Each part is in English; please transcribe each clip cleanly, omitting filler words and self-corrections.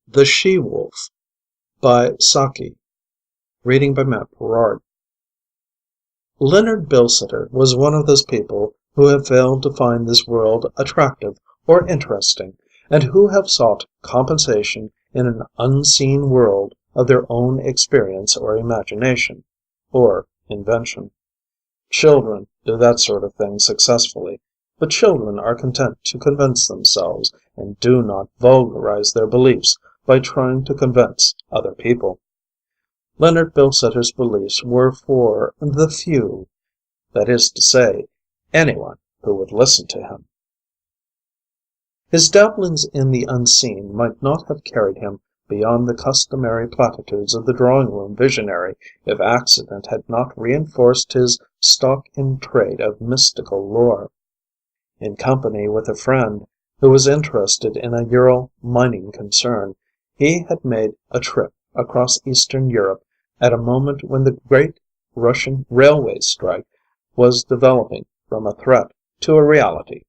The She-Wolf by Saki. Reading by Matt Perard. Leonard Bilsiter was one of those people who have failed to find this world attractive or interesting, and who have sought compensation in an unseen world of their own experience or imagination, or invention. Children do that sort of thing successfully, but children are content to convince themselves, and do not vulgarize their beliefs by trying to convince other people. Leonard Bilsiter's beliefs were for the few, that is to say, anyone who would listen to him. His dabblings in the unseen might not have carried him beyond the customary platitudes of the drawing-room visionary if accident had not reinforced his stock in trade of mystical lore. In company with a friend who was interested in a Ural mining concern, he had made a trip across Eastern Europe at a moment when the great Russian railway strike was developing from a threat to a reality.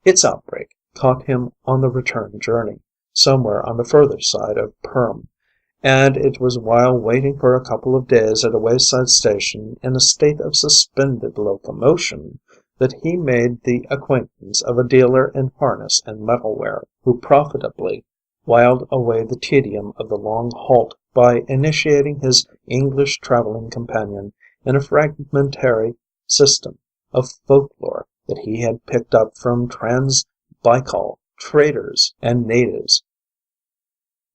Its outbreak caught him on the return journey, somewhere on the further side of Perm, and it was while waiting for a couple of days at a wayside station in a state of suspended locomotion that he made the acquaintance of a dealer in harness and metalware, who profitably whiled away the tedium of the long halt by initiating his English travelling companion in a fragmentary system of folklore that he had picked up from Trans-Baikal traders and natives.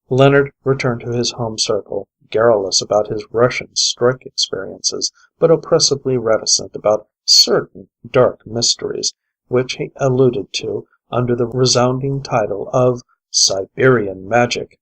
Leonard returned to his home circle, garrulous about his Russian strike experiences, but oppressively reticent about certain dark mysteries, which he alluded to under the resounding title of Siberian Magic.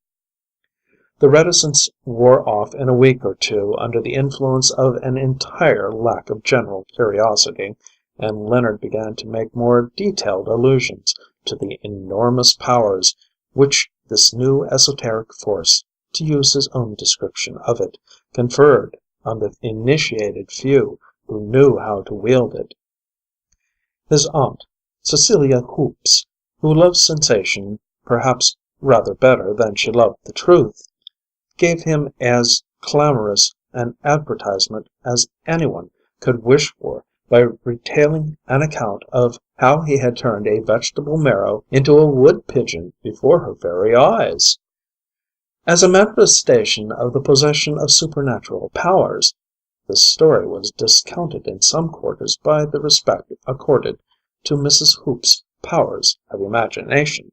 The reticence wore off in a week or two under the influence of an entire lack of general curiosity, and Leonard began to make more detailed allusions to the enormous powers which this new esoteric force, to use his own description of it, conferred on the initiated few who knew how to wield it. His aunt, Cecilia Hoops, who loved sensation perhaps rather better than she loved the truth, gave him as clamorous an advertisement as anyone could wish for by retailing an account of how he had turned a vegetable marrow into a wood pigeon before her very eyes. As a manifestation of the possession of supernatural powers, this story was discounted in some quarters by the respect accorded to Mrs. Hoop's powers of imagination.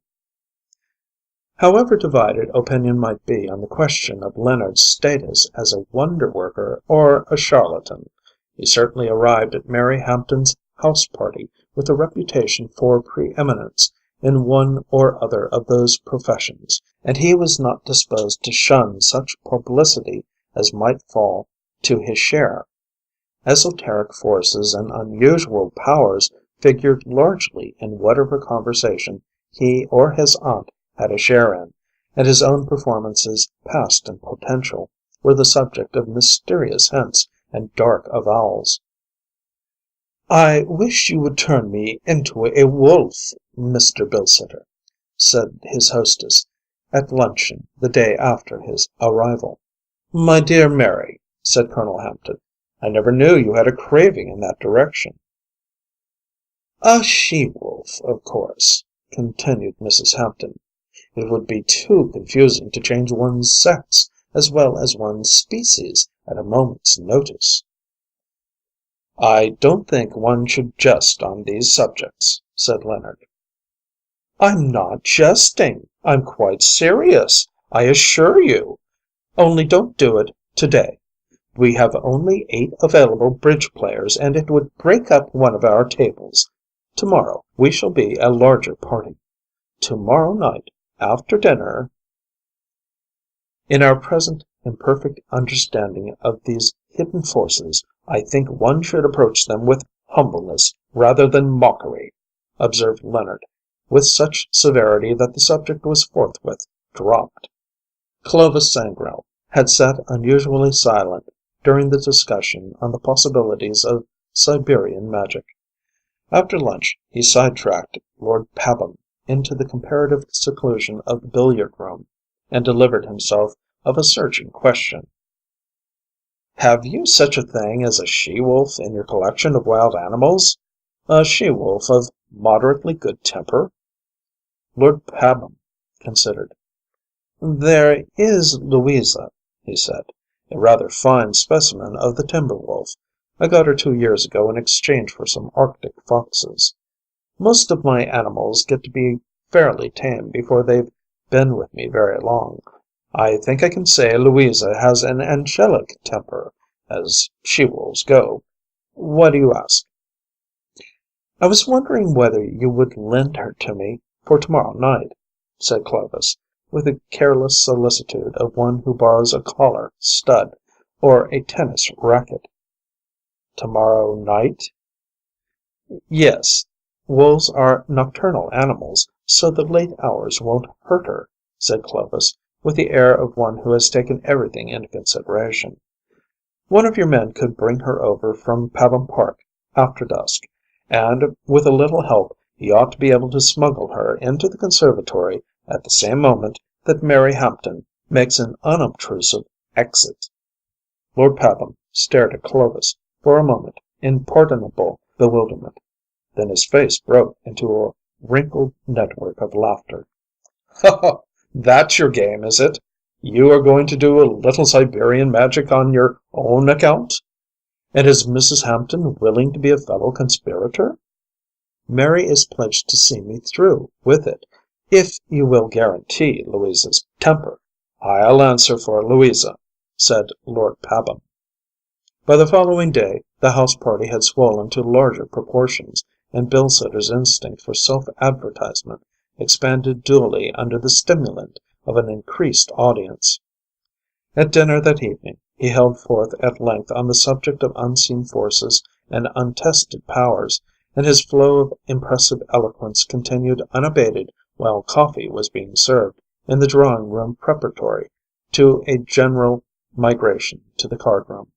However divided opinion might be on the question of Leonard's status as a wonder-worker or a charlatan, he certainly arrived at Mary Hampton's house-party with a reputation for preeminence in one or other of those professions, and he was not disposed to shun such publicity as might fall to his share. Esoteric forces and unusual powers figured largely in whatever conversation he or his aunt had a share in, and his own performances, past and potential, were the subject of mysterious hints and dark avowals. "I wish you would turn me into a wolf, Mr. Bilsiter," said his hostess at luncheon the day after his arrival. "My dear Mary," said Colonel Hampton, "I never knew you had a craving in that direction." "A she-wolf, of course," continued Mrs. Hampton. "It would be too confusing to change one's sex as well as one's species at a moment's notice." "I don't think one should jest on these subjects," said Leonard. "I'm not jesting. I'm quite serious, I assure you. Only don't do it to-day. We have only 8 available bridge players, and it would break up one of our tables. Tomorrow we shall be a larger party. Tomorrow night, after dinner—" In our present imperfect understanding of these hidden forces, I think one should approach them with humbleness rather than mockery, observed Leonard, with such severity that the subject was forthwith dropped. Clovis Sangrail had sat unusually silent during the discussion on the possibilities of Siberian magic. After lunch he sidetracked Lord Pabham into the comparative seclusion of the billiard-room, and delivered himself of a searching question. "Have you such a thing as a she-wolf in your collection of wild animals? A she-wolf of moderately good temper?" Lord Pabham considered. "There is Louisa," he said, "a rather fine specimen of the timber wolf. I got her 2 years ago in exchange for some Arctic foxes. Most of my animals get to be fairly tame before they've been with me very long. I think I can say Louisa has an angelic temper, as she-wolves go. Why do you ask?" "I was wondering whether you would lend her to me for tomorrow night," said Clovis, with the careless solicitude of one who borrows a collar stud or a tennis racket. "Tomorrow night?" "Yes. Wolves are nocturnal animals, so the late hours won't hurt her," said Clovis, with the air of one who has taken everything into consideration. "One of your men could bring her over from Pabham Park after dusk, and with a little help he ought to be able to smuggle her into the conservatory at the same moment that Mary Hampton makes an unobtrusive exit." Lord Pabham stared at Clovis for a moment in pardonable bewilderment. Then his face broke into a wrinkled network of laughter. "Oh, that's your game, is it? You are going to do a little Siberian magic on your own account? And is Mrs. Hampton willing to be a fellow conspirator?" "Mary is pledged to see me through with it, if you will guarantee Louisa's temper." "I'll answer for Louisa," said Lord Pabham. By the following day the house party had swollen to larger proportions, and Bilsiter's instinct for self-advertisement expanded duly under the stimulant of an increased audience. At dinner that evening he held forth at length on the subject of unseen forces and untested powers, and his flow of impressive eloquence continued unabated while coffee was being served in the drawing-room preparatory to a general migration to the card-room.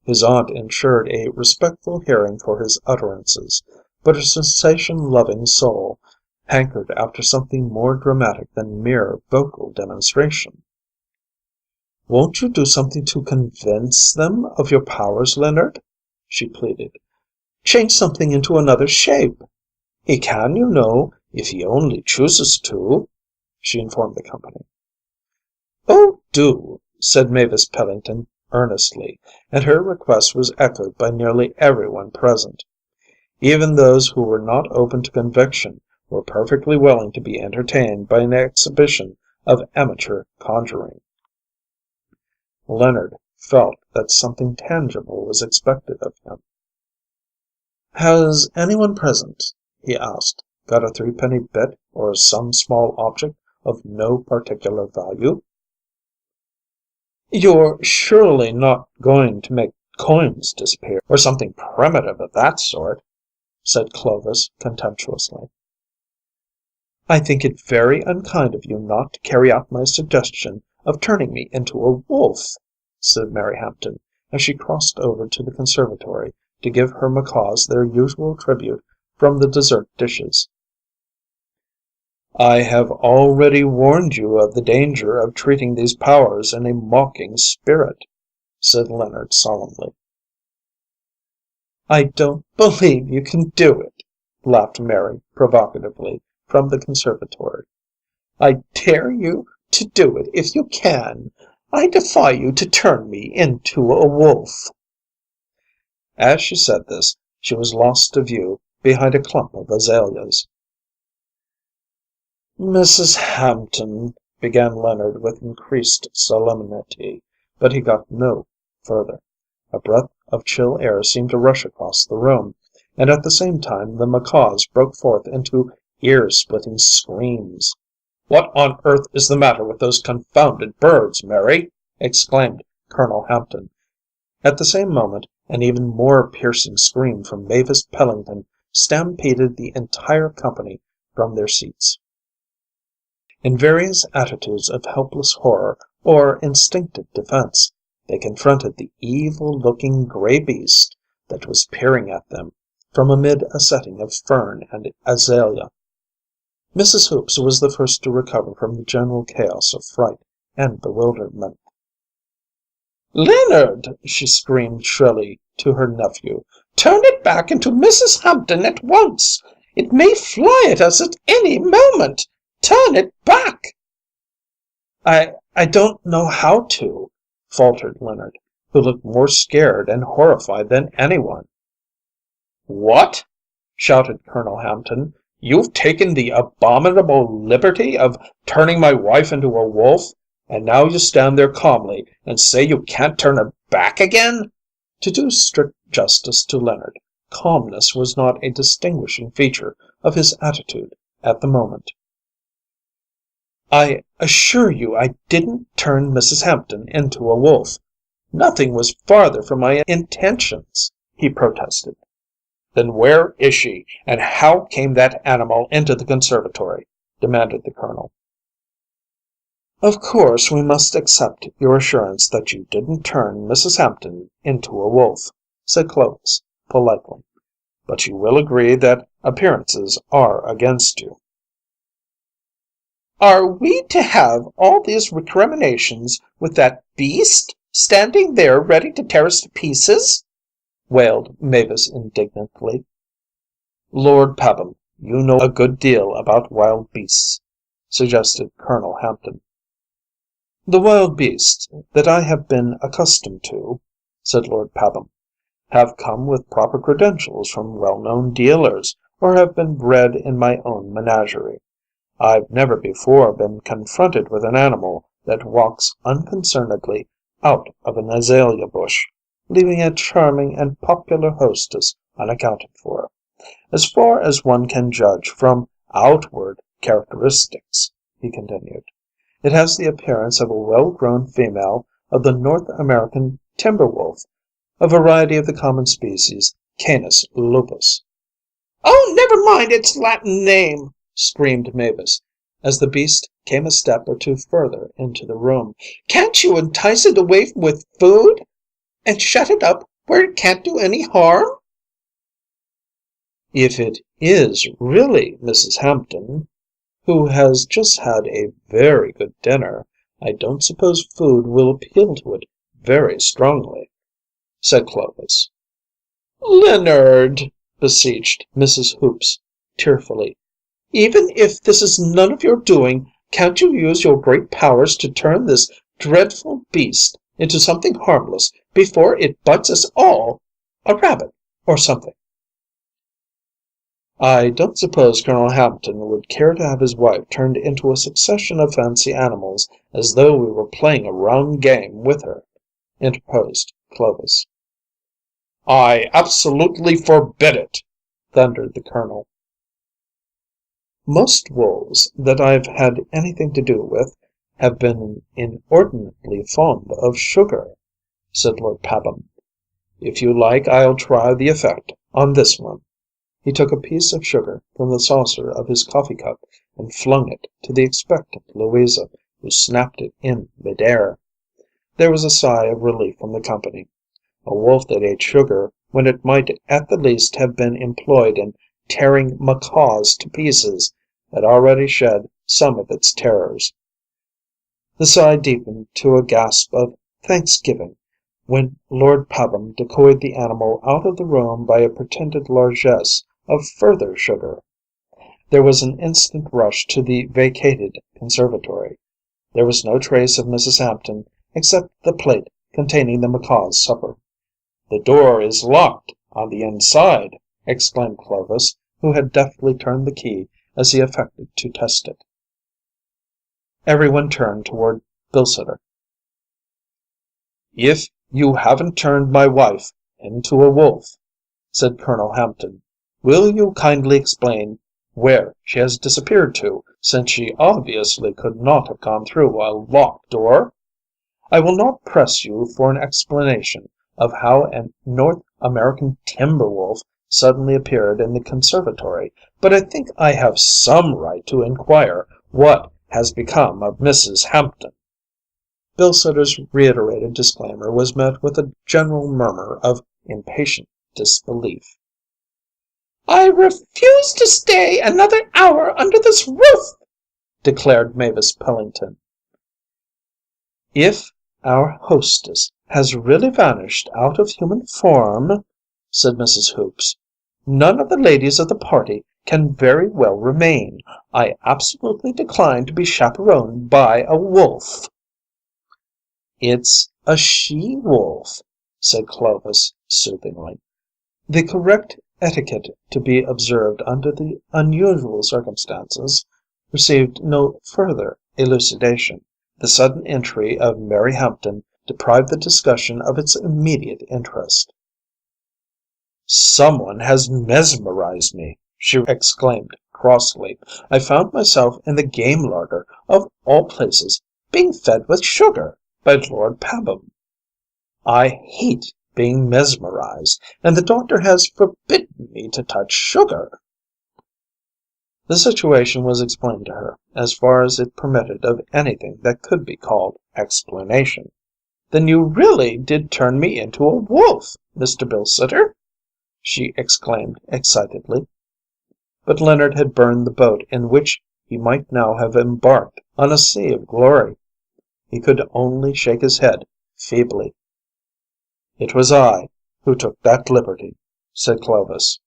His aunt ensured a respectful hearing for his utterances, but her sensation-loving soul hankered after something more dramatic than mere vocal demonstration. "Won't you do something to convince them of your powers, Leonard?" she pleaded. "Change something into another shape. He can, you know, if he only chooses to," she informed the company. "Oh, do," said Mavis Pellington earnestly, and her request was echoed by nearly everyone present. Even those who were not open to conviction were perfectly willing to be entertained by an exhibition of amateur conjuring. Leonard felt that something tangible was expected of him. "Has anyone present," he asked, "got a threepenny bit or some small object of no particular value?" "You're surely not going to make coins disappear, or something primitive of that sort?" said Clovis contemptuously. "I think it very unkind of you not to carry out my suggestion of turning me into a wolf," said Mary Hampton, as she crossed over to the conservatory to give her macaws their usual tribute from the dessert dishes. "I have already warned you of the danger of treating these powers in a mocking spirit," said Leonard solemnly. "I don't believe you can do it," laughed Mary provocatively from the conservatory. "I dare you to do it if you can. I defy you to turn me into a wolf." As she said this, she was lost to view behind a clump of azaleas. "Mrs. Hampton," began Leonard with increased solemnity, but he got no further. A breath of chill air seemed to rush across the room, and at the same time the macaws broke forth into ear-splitting screams. "What on earth is the matter with those confounded birds, Mary?" exclaimed Colonel Hampton. At the same moment an even more piercing scream from Mavis Pellington stampeded the entire company from their seats. In various attitudes of helpless horror or instinctive defense, they confronted the evil-looking gray beast that was peering at them from amid a setting of fern and azalea. Mrs. Hoops was the first to recover from the general chaos of fright and bewilderment. "Leonard!" she screamed shrilly to her nephew. "Turn it back into Mrs. Hampton at once! It may fly at us at any moment! Turn it back!" I don't know how to," faltered Leonard, who looked more scared and horrified than anyone. "What?" shouted Colonel Hampton. "You've taken the abominable liberty of turning my wife into a wolf, and now you stand there calmly and say you can't turn her back again?" To do strict justice to Leonard, calmness was not a distinguishing feature of his attitude at the moment. "I assure you I didn't turn Mrs. Hampton into a wolf. Nothing was farther from my intentions," he protested. "Then where is she, and how came that animal into the conservatory?" demanded the colonel. "Of course we must accept your assurance that you didn't turn Mrs. Hampton into a wolf," said Clovis politely, "but you will agree that appearances are against you." "Are we to have all these recriminations with that beast standing there ready to tear us to pieces?" wailed Mavis indignantly. "Lord Pabham, you know a good deal about wild beasts," suggested Colonel Hampton. "The wild beasts that I have been accustomed to," said Lord Pabham, "have come with proper credentials from well-known dealers, or have been bred in my own menagerie. I've never before been confronted with an animal that walks unconcernedly out of an azalea bush, leaving a charming and popular hostess unaccounted for. As far as one can judge from outward characteristics," he continued, "it has the appearance of a well-grown female of the North American timber wolf, a variety of the common species Canis lupus." "Oh, never mind its Latin name!" screamed Mavis, as the beast came a step or two further into the room. "Can't you entice it away with food, and shut it up where it can't do any harm?" "If it is really Mrs. Hampton, who has just had a very good dinner, I don't suppose food will appeal to it very strongly," said Clovis. "Leonard!" beseeched Mrs. Hoops tearfully. "Even if this is none of your doing, can't you use your great powers to turn this dreadful beast into something harmless before it bites us all? A rabbit or something." "I don't suppose Colonel Hampton would care to have his wife turned into a succession of fancy animals as though we were playing a round game with her," interposed Clovis. "I absolutely forbid it!" thundered the colonel. "Most wolves that I've had anything to do with have been inordinately fond of sugar," said Lord Pabham. "If you like I'll try the effect on this one." He took a piece of sugar from the saucer of his coffee cup and flung it to the expectant Louisa, who snapped it in mid-air. There was a sigh of relief from the company. A wolf that ate sugar when it might at the least have been employed in tearing macaws to pieces had already shed some of its terrors. The sigh deepened to a gasp of thanksgiving when Lord Pabham decoyed the animal out of the room by a pretended largesse of further sugar. There was an instant rush to the vacated conservatory. There was no trace of Mrs. Hampton except the plate containing the macaw's supper. "The door is locked on the inside," exclaimed Clovis, who had deftly turned the key as he affected to test it. Everyone turned toward Bilsiter. "If you haven't turned my wife into a wolf," said Colonel Hampton, "will you kindly explain where she has disappeared to, since she obviously could not have gone through a locked door? I will not press you for an explanation of how a North American timber wolf suddenly appeared in the conservatory, but I think I have some right to inquire what has become of Mrs. Hampton." Bilsiter's reiterated disclaimer was met with a general murmur of impatient disbelief. I refuse to stay another hour under this roof, declared Mavis Pellington. If our hostess has really vanished out of human form, said Mrs. Hoops, none of the ladies of the party can very well remain. I absolutely decline to be chaperoned by a wolf. It's a she-wolf, said Clovis soothingly. The correct etiquette to be observed under the unusual circumstances received no further elucidation. The sudden entry of Mary Hampton deprived the discussion of its immediate interest. Someone has mesmerized me, she exclaimed crossly. I found myself in the game larder, of all places, being fed with sugar by Lord Pabham. I hate being mesmerized, and the doctor has forbidden me to touch sugar. The situation was explained to her, as far as it permitted of anything that could be called explanation. Then you really did turn me into a wolf, Mr. Bilsiter? She exclaimed excitedly. But Leonard had burned the boat in which he might now have embarked on a sea of glory. He could only shake his head feebly. It was I who took that liberty, said Clovis.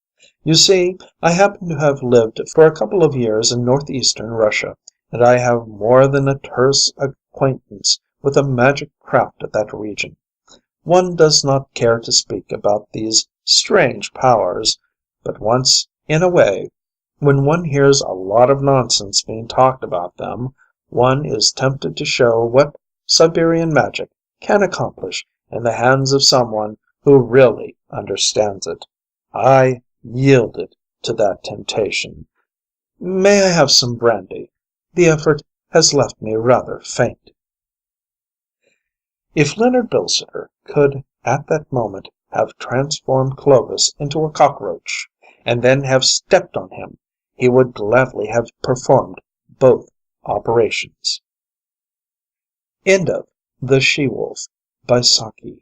You see, I happen to have lived for a couple of years in northeastern Russia, and I have more than a terse acquaintance with the magic craft of that region. One does not care to speak about these strange powers, but once in a way, when one hears a lot of nonsense being talked about them, one is tempted to show what Siberian magic can accomplish in the hands of someone who really understands it. I yielded to that temptation. May I have some brandy? The effort has left me rather faint. If Leonard Bilsiter could at that moment have transformed Clovis into a cockroach, and then have stepped on him, he would gladly have performed both operations. End of The She-Wolf by Saki.